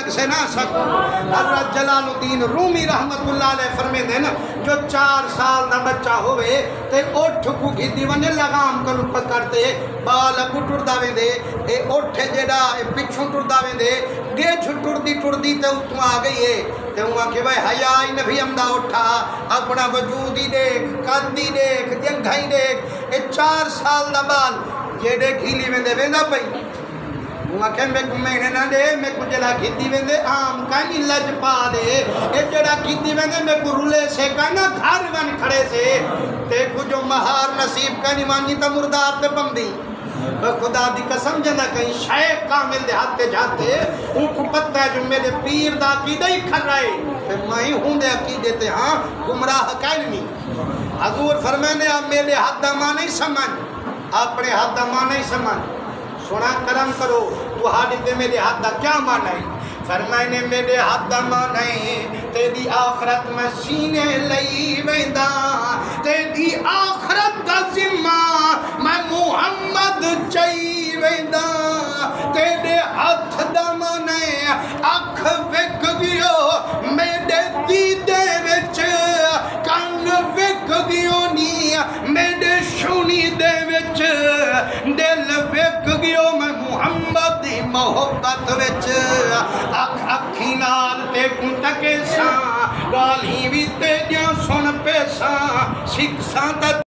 अलग से ना सकूं। हज़रत जलालुद्दीन रूमी रहमतुल्लाह अलैह फरमाते हैं ना, जो 4 साल का बच्चा होवे ते ओठ को घिदी वने लगाम कनु पकड़ते बाल अगू टुरदा वेंदे, ए ओठ जेड़ा पिछू टुरदा वेंदे, गेछ टुरदी टुरदी ते उतों आ गई है ते हुआ कि भाई हया ही नबी हमदा उठा, अपना वजूद ही देख, कद ही देख, जंघा ही देख। ए 4 साल दा बाल जेड़े खीली वेंदे वेंदा पई आखे मैं महीने ना दे, मैं कुछ जला खिद्दी वेंदे आम कहीं लज पा दे, ये जड़ा खिद्दी वेंदे मैं रुले से कहना घर बन खड़े से ते कुछ महार नसीब का नहीं मानी तो मुर्दार ते बंदी। खुदा दी कसम जना कहीं शायद कामिल दे हाथ जाते उनको पता है जो मेरे पीर दा अकीदा ही खर रहे ते मैं ही हूं दे अकीदे ते हाँ गुमराह कायल नहीं। हजूर फरमाने आप मेरे हाथ दा मान नहीं समझ, अपने हाथ दा मान नहीं समझ, सुना करम करो तुहाडे ते मेरे हाथ दा क्या मान है। फरमाने मेरे हाथ दा मान है तेरी आखरत में सीने लई वेंदा, तेरी आखरत दा जिम्मा मैं मुहम्मद चई वेंदा। तेरे हाथ दा मान है अख विक गयो मेरे दीदे विच, कन विक गयो नी मेरे सुनी दे विच, दिल विक गयो मैं मुहम्मद दी मोहब्बत विच। अख अखी नाल ते तके सा गाली भी तेजियां सुन पेसा सिखसा